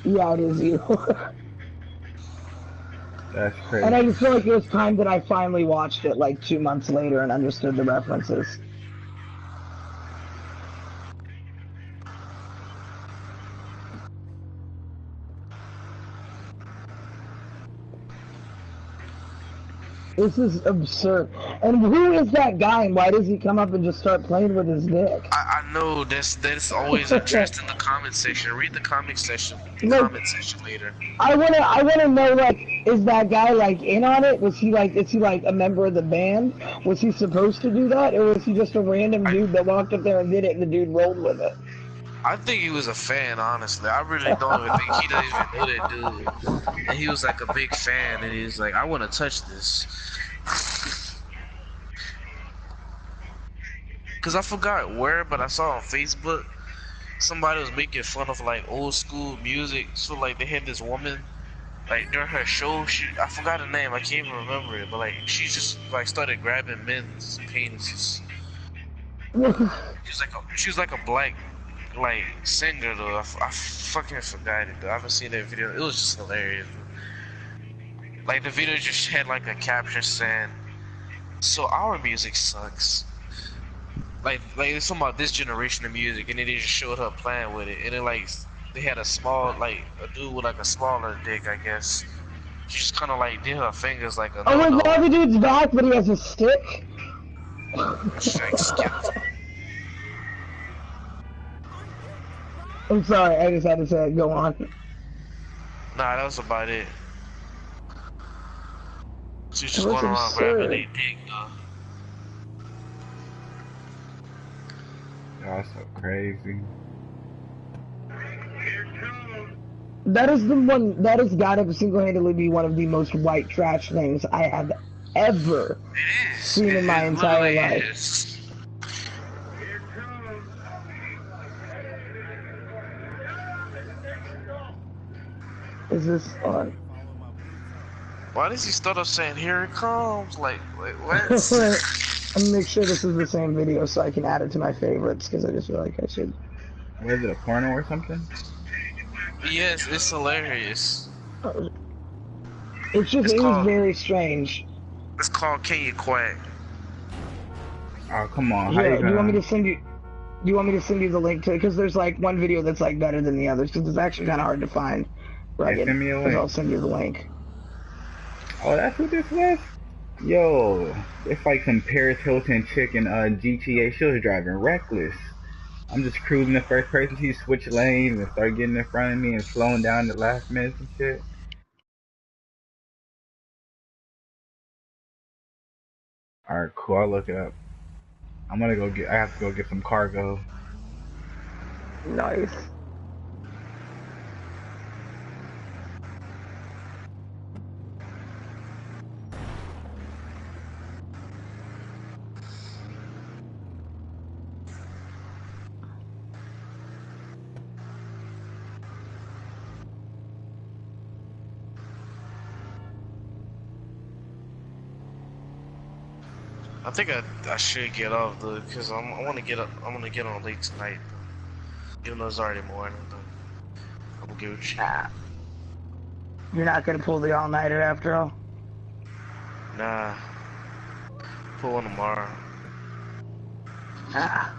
Yeah, it is you. That's And I crazy. just feel like it was time that I finally watched it like 2 months later and understood the references. This is absurd. And who is that guy and why does he come up and just start playing with his dick? I know that's always addressed in the comment section. Read the Like, comment section later. I wanna know, like, is that guy like in on it? Is he like a member of the band? Was he supposed to do that, or was he just a random I dude that walked up there and did it, and the dude rolled with it? I think he was a fan, honestly. I really don't even think he doesn't even know that dude. And he was like a big fan, and he's like, I want to touch this. Cause I forgot where, but I saw on Facebook somebody was making fun of like old school music. So like they had this woman like during her show. I forgot her name. I can't even remember it. But like she just like started grabbing men's penises. She was like a black like singer though. I fucking forgot it though. I haven't seen that video. It was just hilarious. Like the video just had like a caption saying, "So our music sucks." Like it's talking about this generation of music, and then they just showed her playing with it, and then like they had a small like a dude with like a smaller dick, I guess. She just kind of like did her fingers like a Oh, no is that no. the dude's back, but he has a stick? She's like skeleton. I'm sorry, I just had to say it. Go on. Nah, that was about it. She's It just was going around grabbing absurd. their dick though. Y'all so crazy. That is the one. That has got to single-handedly be one of the most white trash things I have ever It is. seen in my It entire literally life. is. Is this on? Why does he start off saying "Here it comes"? Like what? I'm gonna make sure this is the same video so I can add it to my favorites because I just feel like I should. Was it a porno or something? Yes, it's hilarious. It's just, It's it was called very strange. it's called Can You Quack? Oh, come on. How you Here, do you want me gonna? to send you? Do you want me to send you the link to? Because there's like one video that's like better than the others because it's actually kind of hard to find. Yeah, Rugged, send me a because link. I'll send you the link. Oh, that's what this was? Yo, it's like some Paris Hilton chick in GTA. She was driving reckless. I'm just cruising the first person. She switched lanes and started getting in front of me and slowing down the last minute and shit. Alright, cool. I'll look it up. I have to go get some cargo. Nice. I think I should get off though, cause I want to get up. I want to get on late tonight. Even though it's already morning, but I'm Gucci. Nah, you're not gonna pull the all-nighter after all. Nah, pull one tomorrow. Ah.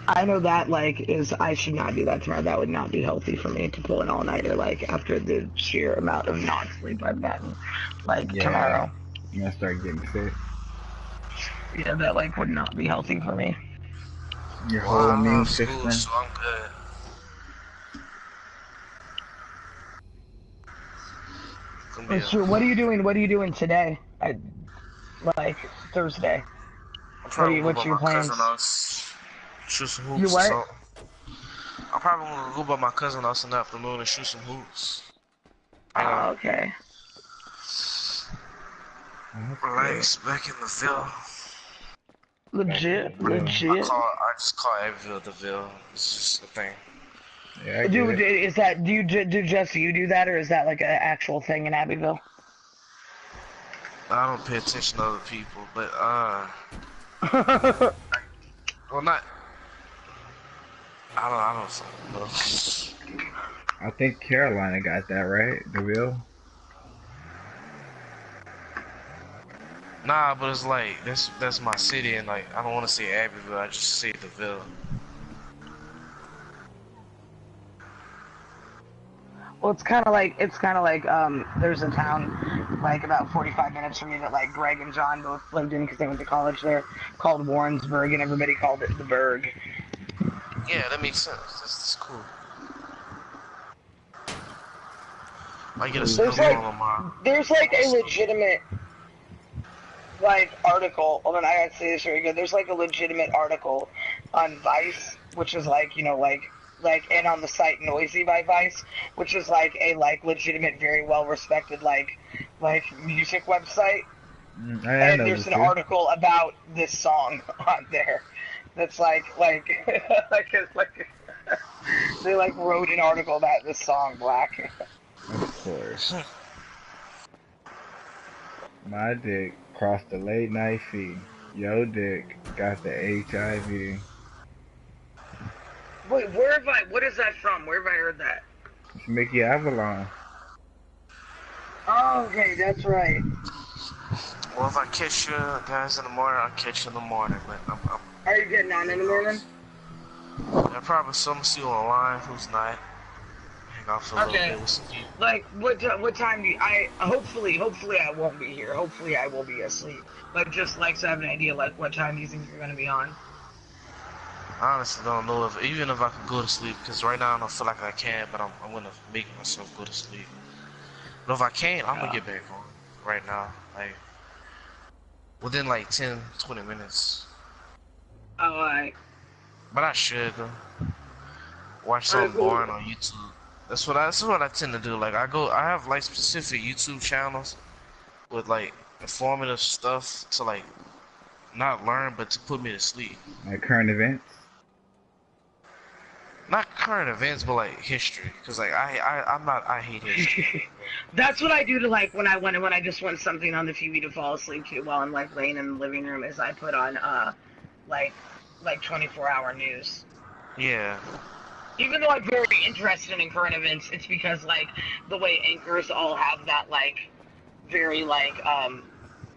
I know that like is I should not do that tomorrow. That would not be healthy for me to pull an all-nighter like after the sheer amount of non-sleep I've gotten like Yeah, tomorrow. I'm gonna start getting sick. Yeah, that like would not be healthy for me. Your Well, whole I don't immune have school, system. so I'm good. It's gonna be That's a. true. What are you doing? What are you doing today? Like Thursday. I'm probably gonna go What's by your my cousin plans? house, shoot some You hoops or what? something. I'm probably gonna go by my cousin house in the afternoon and shoot some hoops. Hang on. Oh, okay. Oh, that's good. Relax, back in the Ville. Back in the Legit, bill. legit. I just call Abbeville the Ville. It's just a thing. Yeah, I get Do it. is that do Jesse you do that or is that like an actual thing in Abbeville? I don't pay attention to other people, but well, not. I don't fucking know. I think Carolina got that right. DeVille. Nah, but it's like that's my city, and like I don't want to say Abbeville. I just say DeVille. Well, it's kind of like there's a town like about 45 minutes from me that like Greg and John both lived in because they went to college there, called Warrensburg, and everybody called it the Berg. Yeah, that makes sense. That's cool. I get a There's like snowstorm on my. there's like a legitimate like article. Hold on, I gotta say this very good. There's like a legitimate article on Vice, which is like and on the site Noisy by Vice, which is like a like legitimate, very well respected like music website. I And know there's this an too. article about this song on there. That's like like they like wrote an article about this song, Black. Of course. My dick crossed the late night feed. Yo dick got the HIV. Wait, where have I? What is that from? Where have I heard that? It's Mickey Avalon. Oh, okay, that's right. Well, if I catch you guys in the morning, I'll catch you in the morning. But Are you getting on in the morning? I probably some see you online who's not. Hang out for a little Okay. bit with some people. Like, what time do you, hopefully I won't be here. Hopefully I will be asleep. But just like to have an idea, like, what time do you think you're gonna be on? I honestly don't know if even if I can go to sleep, because right now I don't feel like I can, but I'm gonna make myself go to sleep. But if I can't, I'm gonna get back on right now, like within like 10, 20 minutes. Oh, alright. But I should watch Alright, something cool. boring on YouTube. That's what I tend to do. Like I have like specific YouTube channels with like informative stuff to like not learn, but to put me to sleep. Like current events. Not current events, but like history. Cause like I hate history. That's what I do to like when I just want something on the TV to fall asleep to while I'm like laying in the living room is I put on like 24-hour news. Yeah. Even though I'm very interested in current events, it's because like the way anchors all have that like very like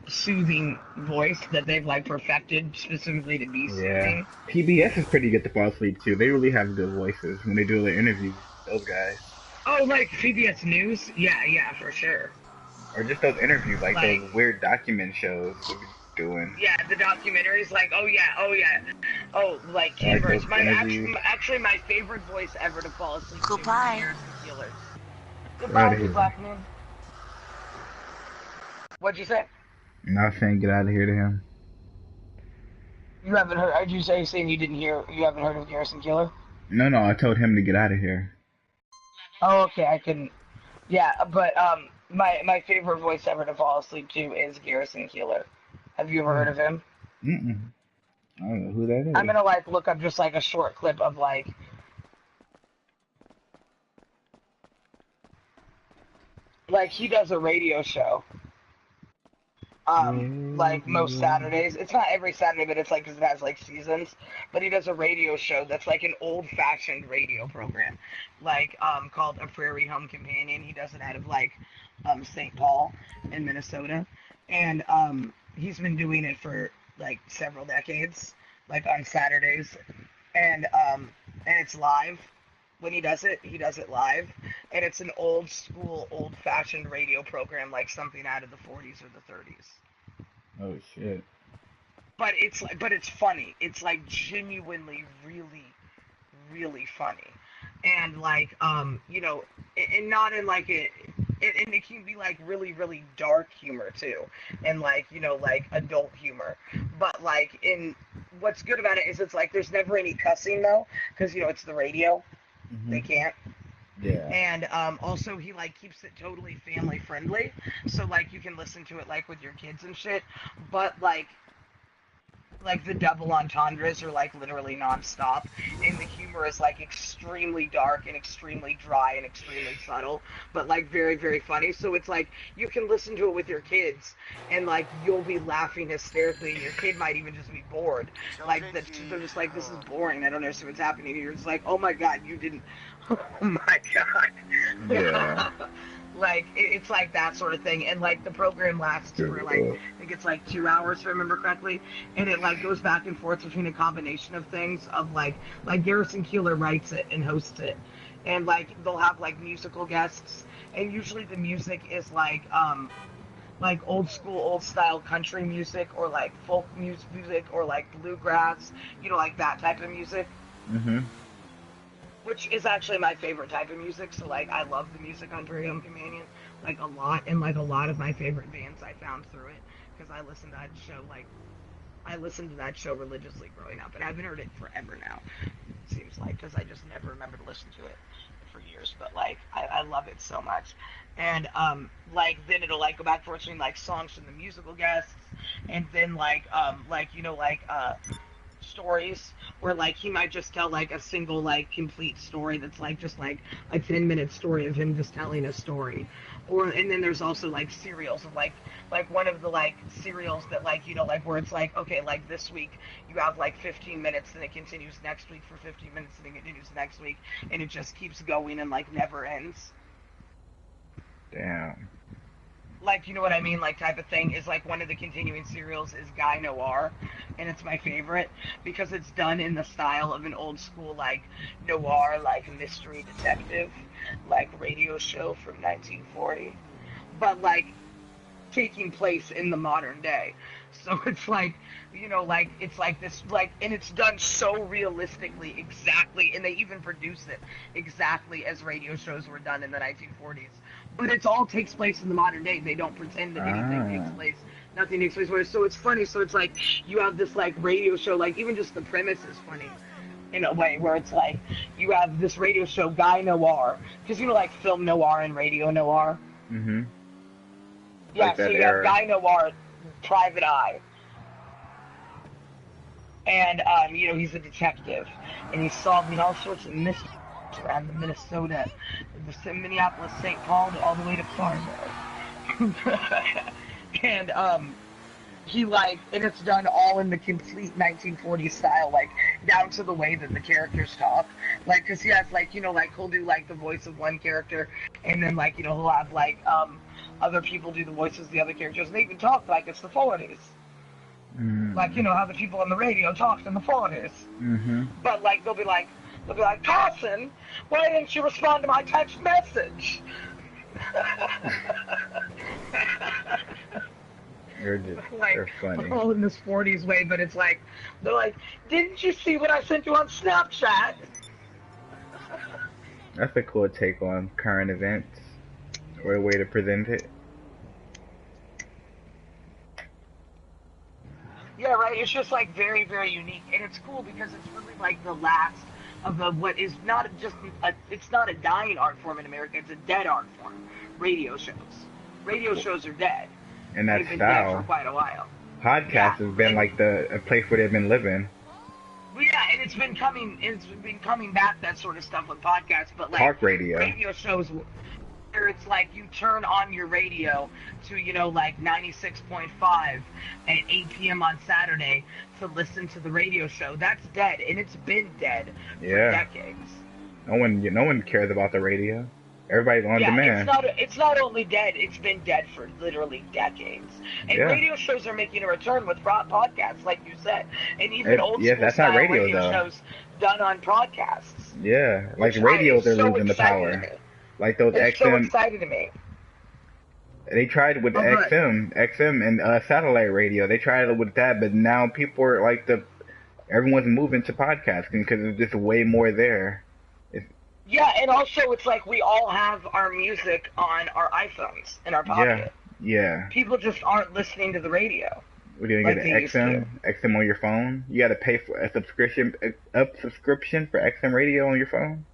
soothing voice that they've like perfected specifically to be Yeah. soothing. PBS is pretty good to fall asleep too. They really have good voices when they do their interviews. Those guys. Oh, like PBS News? Yeah, for sure. Or just those interviews, like Like, those weird document shows they be doing. yeah, the documentaries, like, oh yeah. Oh, like I like Canberra. those My interviews. actually my favorite voice ever to fall asleep to is Goodbye. Garrison Keillor. Get Goodbye, out of you here. black man. What'd you say? Not saying get out of here to him. You haven't heard? Are you saying you haven't heard of Garrison Keillor? No, I told him to get out of here. Oh, okay, I can. Yeah, but my favorite voice ever to fall asleep to is Garrison Keillor. Have you ever heard of him? Mm-mm. I don't know who that is. I'm gonna like look up just like a short clip of like he does a radio show. Like most Saturdays. It's not every Saturday, but it's like because it has like seasons. But he does a radio show that's like an old-fashioned radio program, like called A Prairie Home Companion. He does it out of like St. Paul in Minnesota, and he's been doing it for like several decades, like on Saturdays, and it's live. When he does it live, and it's an old school, old-fashioned radio program, like something out of the 40s or the 30s. Oh shit. But it's funny. It's like genuinely, really, really funny, and like and not in like and it can be like really, really dark humor too, and like like adult humor, but like in what's good about it is it's like there's never any cussing though, because it's the radio. They can't. Yeah. And also he like keeps it totally family friendly, so like you can listen to it like with your kids and shit. But like the double entendres are like literally nonstop, and the humor humor is like extremely dark and extremely dry and extremely subtle, but like very, very funny. So it's like you can listen to it with your kids and like you'll be laughing hysterically and your kid might even just be bored. Like that they're just like, this is boring, I don't understand what's happening. And you're just like, oh my god, you didn't oh my god. Yeah. Like it's like that sort of thing, and like the program lasts for like I think it's like 2 hours if I remember correctly, and it like goes back and forth between a combination of things of like Garrison Keillor writes it and hosts it, and like they'll have like musical guests, and usually the music is like old school, old style country music or like folk music or like bluegrass, you know, like that type of music. Mhm. Which is actually my favorite type of music, so like I love the music on Prairie Home Companion like a lot, and like a lot of my favorite bands I found through it because I listened to that show religiously growing up, and I haven't heard it forever now. It seems like because I just never remember to listen to it for years, but like I love it so much, and like then it'll like go back and forth between like songs from the musical guests, and then stories where like he might just tell like a single like complete story that's like just like a 10-minute story of him just telling a story, and then there's also like serials of like one of the like serials that like, you know, like where it's like, okay, like this week you have like 15 minutes and it continues next week for 15 minutes and it continues next week and it just keeps going and like never ends. Damn. Like, you know what I mean, like type of thing is like one of the continuing serials is Guy Noir, and it's my favorite because it's done in the style of an old school like noir, like mystery detective, like radio show from 1940, but like taking place in the modern day. So it's like, you know, like it's like this like, and it's done so realistically, exactly, and they even produce it exactly as radio shows were done in the 1940s. But it all takes place in the modern day. They don't pretend that anything takes place. Nothing takes place. So it's funny. So it's like you have this like radio show, like even just the premise is funny in a way where it's like you have this radio show, Guy Noir, because you know like film noir and radio noir. Mhm. Yeah, Like so you era. have Guy Noir, Private Eye, and you know, he's a detective, and he's solving all sorts of mysteries around the Minnesota, the Minneapolis, St. Paul, all the way to Fargo. And he like, and it's done all in the complete 1940s style, like down to the way that the characters talk, like because he has like, you know, like he'll do like the voice of one character, and then like, you know, he'll have like other people do the voices of the other characters, and they even talk like it's the 40s. Like, you know how the people on the radio talked in the 40s. But like they'll be like, Carson, why didn't you respond to my text message? They're funny. All in this 40s way, but it's like, they're like, didn't you see what I sent you on Snapchat? That's a cool take on current events, or a way to present it. Yeah, right. It's just like very, very unique, and it's cool because it's really like the last of the what is not just it's not a dying art form in America. It's a dead art form. Radio shows. Radio shows are dead. And that They've been dead for style. quite a while. Podcast has been like a place where they've been living. Yeah, and it's been coming back, that sort of stuff with podcasts, but like Talk radio. Radio shows where it's like you turn on your radio to, you know, like 96.5 at 8 p.m. on Saturday to listen to the radio show. That's dead, and it's been dead for decades. No one cares about the radio. Everybody's on demand. It's not only dead, it's been dead for literally decades. And radio shows are making a return with podcasts, like you said. And even old school that's style not radio shows done on podcasts. Yeah, like radio, they're losing the power. Like those it's XM. So exciting to me. They tried with XM and satellite radio. They tried it with that, but now people are like everyone's moving to podcasting because there's just way more there. Yeah, and also it's like we all have our music on our iPhones in our pocket. Yeah. People just aren't listening to the radio. We're gonna get an XM on your phone. You got to pay for a subscription for XM radio on your phone.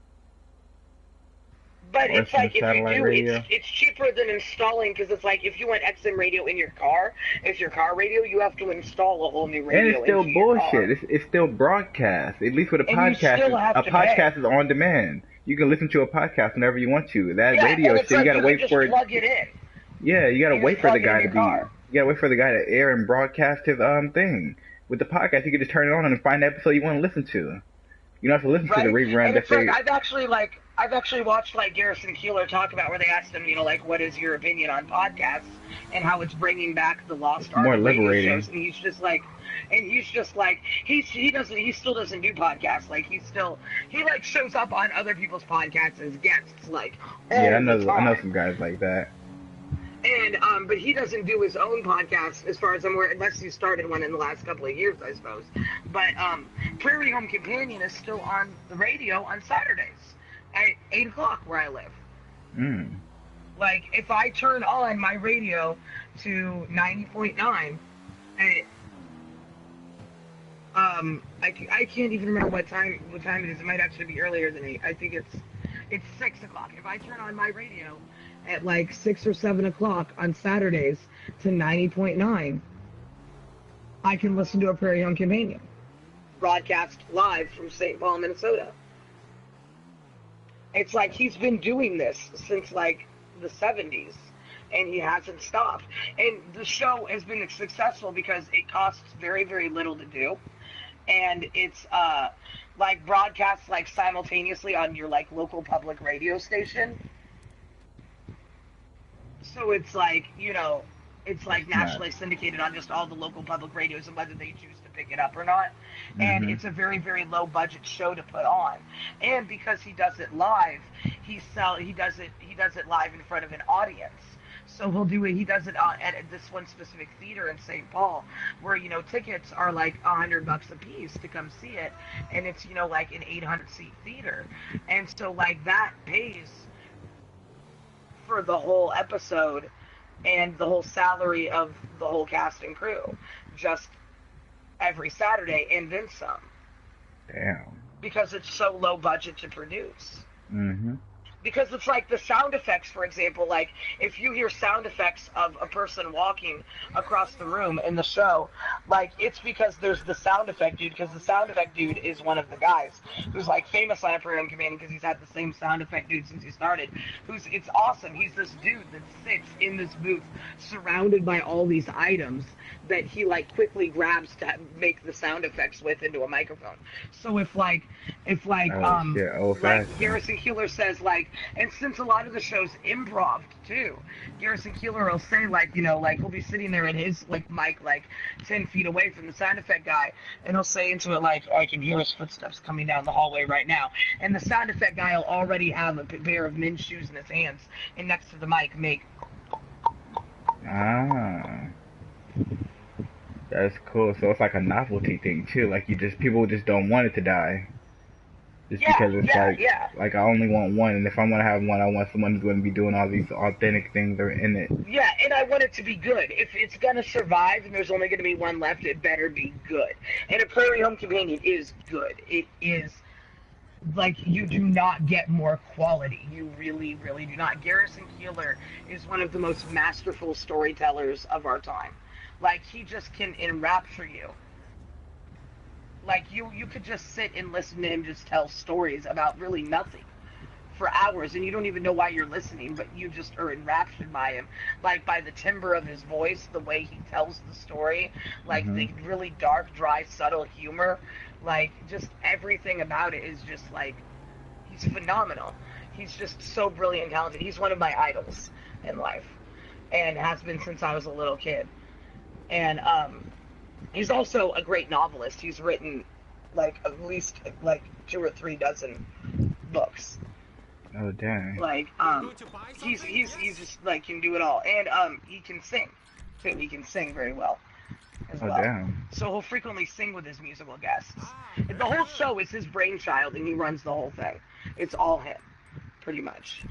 But Or it's some like if you satellite do, radio. it's cheaper than installing because it's like if you want XM radio in your car, it's your car radio. You have to install a whole new And it's radio still into your car, bullshit. It's still broadcast. At least with a and you podcast, still have a to pay. podcast is on demand. You can listen to a podcast whenever you want to. That Yeah, and radio it's shit, you like gotta you can wait just for it. plug it in. Yeah, you gotta You just wait for the plug it in guy to your be. car. You gotta wait for the guy to air and broadcast his thing. With the podcast, you can just turn it on and find the episode you want to listen to. You don't have to listen to the Right? rerun And that it's they. like I've actually watched like Garrison Keillor talk about where they asked him, like what is your opinion on podcasts and how it's bringing back the lost It's art more of radio liberating. shows, and he's just like he still doesn't do podcasts. Like he like shows up on other people's podcasts as guests like all Yeah, I the know time. some guys like that. And but he doesn't do his own podcast as far as I'm aware, unless he started one in the last couple of years, I suppose. But Prairie Home Companion is still on the radio on Saturdays at 8 o'clock where I live. Mm. Like if I turn on my radio to 90.9, I can't even remember what time it is. It might actually be earlier than 8. I think it's 6 o'clock. If I turn on my radio at like 6 or 7 o'clock on Saturdays to 90.9, I can listen to a Prairie Home Companion broadcast live from St. Paul, Minnesota. It's like he's been doing this since like the 70s, and he hasn't stopped. And the show has been successful because it costs very, very little to do, and it's like broadcasts like simultaneously on your like local public radio station. So it's like, it's like nationally syndicated on just all the local public radios and whether they choose to pick it up or not. And it's a very, very low budget show to put on. And because he does it live, he does it live in front of an audience. So he does it at this one specific theater in St. Paul where, tickets are like $100 a piece to come see it. And it's, like an 800 seat theater. And so like that pays for the whole episode and the whole salary of the whole cast and crew just every Saturday and then some. Damn. Because it's so low budget to produce. Mm-hmm. Because it's like the sound effects, for example, like if you hear sound effects of a person walking across the room in the show, like it's because there's the sound effect dude, because the sound effect dude is one of the guys who's like famous on a Prairie Home Companion because he's had the same sound effect dude since he started. It's awesome. He's this dude that sits in this booth surrounded by all these items that he like quickly grabs to make the sound effects with into a microphone. So if Garrison Keillor says like, and since a lot of the show's improv too, Garrison Keillor will say like, he'll be sitting there in his like mic like 10 feet away from the sound effect guy, and he'll say into it like, I can hear his footsteps coming down the hallway right now, and the sound effect guy will already have a pair of men's shoes in his hands, and next to the mic make. Ah. That's cool. So it's like a novelty thing too. Like people just don't want it to die. Just because it's like I only want one, and if I'm gonna have one, I want someone who's gonna be doing all these authentic things that are in it. Yeah, and I want it to be good. If it's gonna survive and there's only gonna be one left, it better be good. And a Prairie Home Companion is good. It is like you do not get more quality. You really, really do not. Garrison Keillor is one of the most masterful storytellers of our time. Like he just can enrapture you. Like you could just sit and listen to him just tell stories about really nothing for hours, and you don't even know why you're listening, but you just are enraptured by him, like by the timbre of his voice, the way he tells the story, like the really dark, dry, subtle humor, like just everything about it is just like, he's phenomenal. He's just so brilliant and talented. He's one of my idols in life, and has been since I was a little kid. And he's also a great novelist. He's written like at least like 2 or 3 dozen books. Oh dang! Like he's just like can do it all, and he can sing too. He can sing very well as well. Damn! So he'll frequently sing with his musical guests. The whole show is his brainchild, and he runs the whole thing. It's all him, pretty much.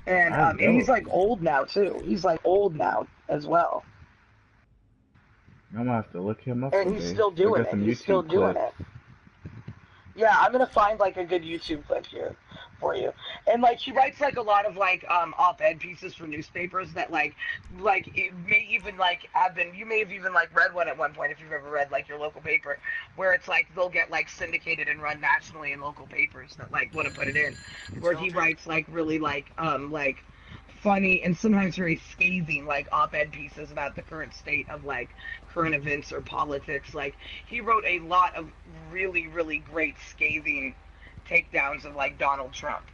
And he's like old now too. He's like old now as well. I'm gonna have to look him up. And he's still doing it. He's still doing it. Yeah, I'm gonna find like a good YouTube clip here. for you. And like he writes like a lot of like op-ed pieces for newspapers that like it may even like have been, you may have even like read one at one point if you've ever read like your local paper, where it's like they'll get like syndicated and run nationally in local papers that like want to put it in, where he writes like really like funny and sometimes very scathing like op-ed pieces about the current state of like current events or politics. Like he wrote a lot of really really great scathing takedowns of like Donald Trump.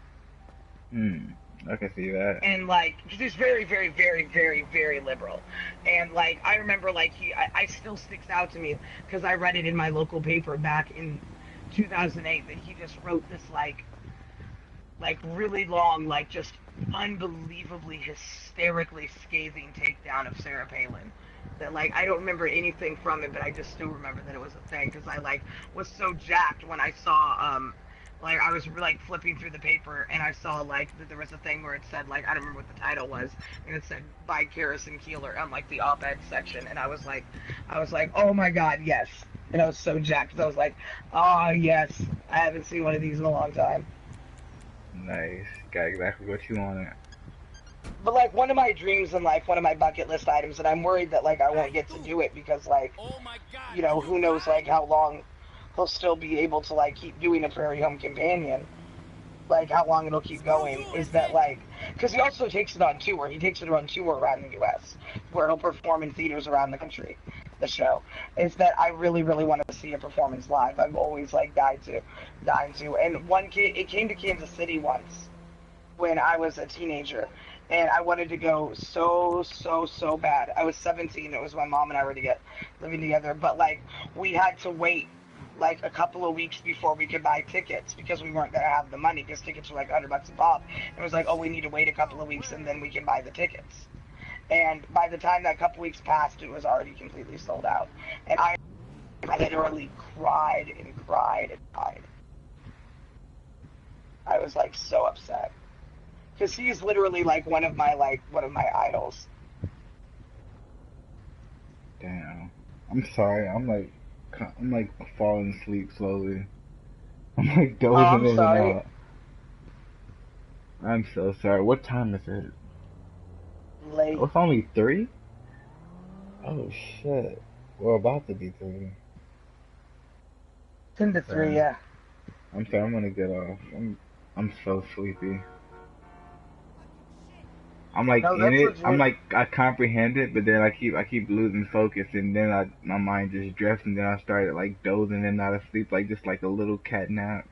I can see that. And like he's very very very very very liberal. And like I remember like I still sticks out to me because I read it in my local paper back in 2008 that he just wrote this like really long, like just unbelievably hysterically scathing takedown of Sarah Palin. That like I don't remember anything from it, but I just still remember that it was a thing because I like was so jacked when I saw like I was like flipping through the paper and I saw like that there was a thing where it said like I don't remember what the title was, and it said by Garrison Keillor on like the op-ed section, and I was like oh my god, yes. And I was so jacked. I was like, oh yes, I haven't seen one of these in a long time. Nice. Got exactly what you wanted. But like one of my dreams and like one of my bucket list items, and I'm worried that like I won't get to do it because like, you know, who knows like how long he'll still be able to like keep doing a Prairie Home Companion, like how long it'll keep going, is that like, because he also takes it on tour. He takes it on tour around the U.S. where he'll perform in theaters around the country. The show is that I really really want to see a performance live. I've always like dying to. And one kid, it came to Kansas City once when I was a teenager, and I wanted to go so bad. I was 17. It was my mom and I were living together, but like we had to wait like a couple of weeks before we could buy tickets because we weren't gonna have the money because tickets were like $100 a pop. It was like, oh, we need to wait a couple of weeks and then we can buy the tickets. And by the time that couple weeks passed, it was already completely sold out. And I literally cried and cried and cried. I was like so upset because he's literally like one of my idols. Damn. I'm sorry. I'm like falling asleep slowly. I'm like dozing in and out. I'm so sorry. What time is it? Late. Oh, it's only 3? Oh shit. We're about to be 3. 10 to 3, yeah. I'm sorry, I'm gonna get off. I'm so sleepy. I'm like No, in it. legit. I'm like I comprehend it, but then I keep losing focus, and then my mind just drifts, and then I started like dozing and out of sleep, like just like a little cat nap.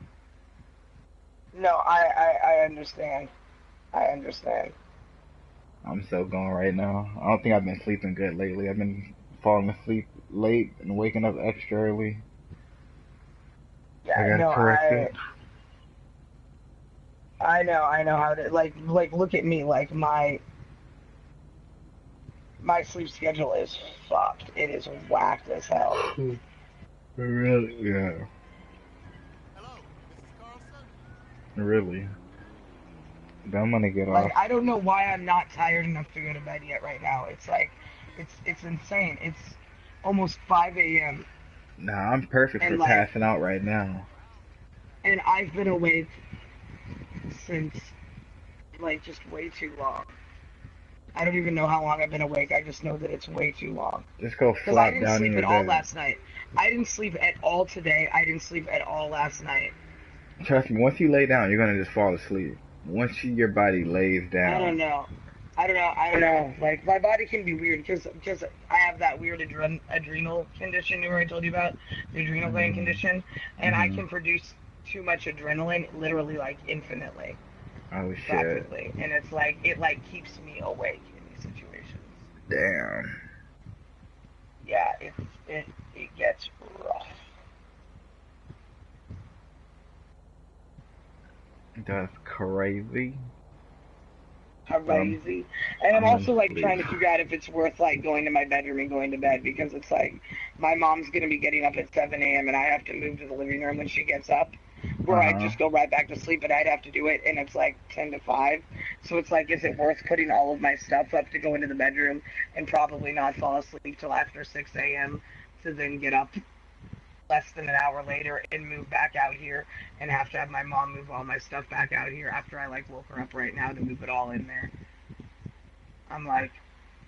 No, I understand. I understand. I'm so gone right now. I don't think I've been sleeping good lately. I've been falling asleep late and waking up extra early. Yeah, I gotta correct it. I know how to like look at me, like my sleep schedule is fucked. It is whacked as hell. Really? Yeah. Hello, Mrs. Carlson? Really? But I'm gonna get Like off. I don't know why I'm not tired enough to go to bed yet right now. It's like it's insane. It's almost 5 a.m. Nah, I'm perfect and for like, passing out right now. And I've been awake since like just way too long. I don't even know how long I've been awake. I just know that it's way too long. Just go Because flop I didn't down sleep in at your all bed. last night. I didn't sleep at all today. I didn't sleep at all last night. Trust me, once you lay down, you're gonna just fall asleep. Once your body lays down. I don't know. Like my body can be weird because I have that weird adrenal condition. Remember I told you about the adrenal gland condition, and I can produce too much adrenaline, literally like infinitely. Oh shit. Practically, and it's like it like keeps me awake in these situations. Damn. Yeah, it gets rough. That's crazy. Crazy. And I'm also like sleep. trying to figure out if it's worth like going to my bedroom and going to bed, because it's like my mom's gonna be getting up at 7 a.m. and I have to move to the living room when she gets up, where I just go right back to sleep, but I'd have to do it, and it's like 10 to 5. So it's like, is it worth putting all of my stuff up to go into the bedroom and probably not fall asleep till after 6 a.m. to then get up less than an hour later and move back out here and have to have my mom move all my stuff back out here after I like woke her up right now to move it all in there. I'm like,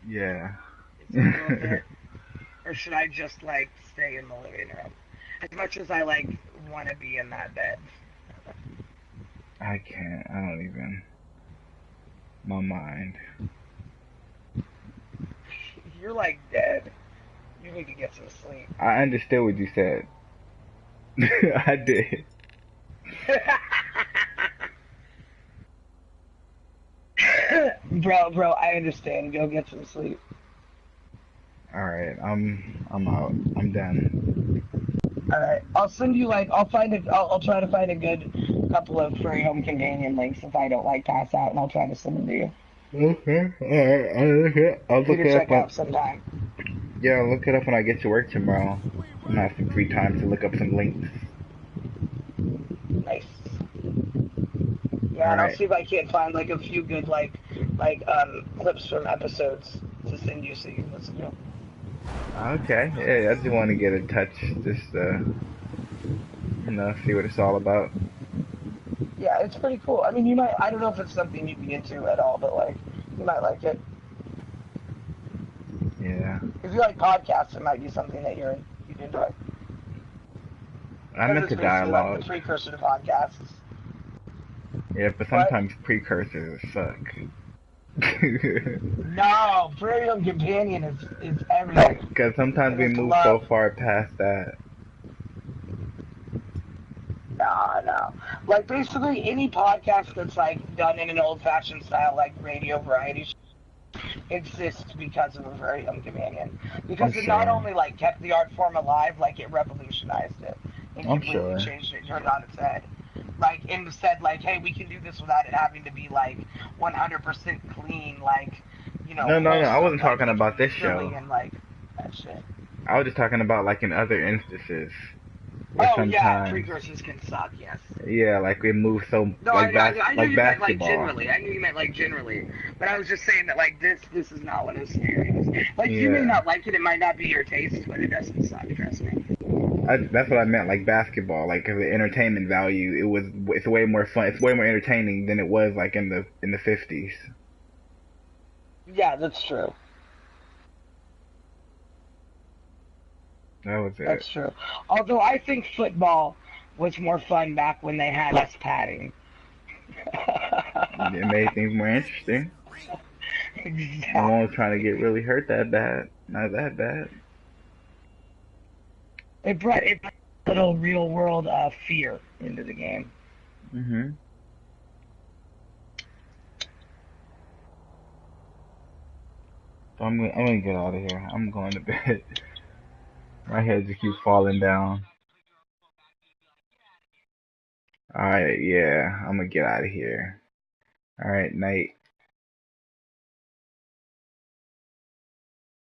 Yeah. is it worth it? Or should I just like stay in the living room? As much as I like want to be in that bed. I can't. I don't even. My mind. You're like dead. You need to get some sleep. I understood what you said. I did. bro, I understand. Go get some sleep. Alright, I'm out. I'm done. Alright. I'll send you like I'll try to find a good couple of furry home companion links if I don't like pass out, and I'll try to send them to you. Okay. Alright, I'll look it. I'll For look you to it check up. out sometime. Yeah, I'll look it up when I get to work tomorrow. I'm gonna have some free time to look up some links. Nice. Yeah, and I'll Alright. see if I can't find like a few good clips from episodes to send you so you can listen to them. Okay. Yeah, I just want to get in touch. Just see what it's all about. Yeah, it's pretty cool. I mean, I don't know if it's something you'd be into at all, but like, you might like it. Yeah. If you like podcasts, it might be something that you'd enjoy. I'm into dialogue. Like the precursor to podcasts. Yeah, but sometimes precursors suck. No, Prairie Home Companion is everything. Because sometimes we move so far past that. No. Like basically any podcast that's like done in an old-fashioned style, like radio variety, exists because of a Prairie Home Companion. Because it not only like kept the art form alive, like it revolutionized it and completely changed it, turned it on its head. Like, and said like, hey, we can do this without it having to be like 100% clean, like, you know. No, I wasn't talking about this show. And like that shit. I was just talking about like in other instances. Yeah, precursors can suck, yes. Yeah, like we move so I knew you meant like basketball. generally. I knew you meant like generally. But I was just saying that like this is not one of those scenarios. Like you may not like it might not be your taste, but it doesn't suck, trust me. That's what I meant, like basketball, like the entertainment value. It's way more fun. It's way more entertaining than it was like in the 50s. Yeah, that's true. That was it. That's true. Although I think football was more fun back when they had less padding. It made things more interesting. Exactly. No one was trying to get really hurt that bad. Not that bad. It brought a little real world fear into the game. Mhm. So I'm gonna get out of here. I'm going to bed. My head just keeps falling down. Alright, yeah, I'm gonna get out of here. Alright, night.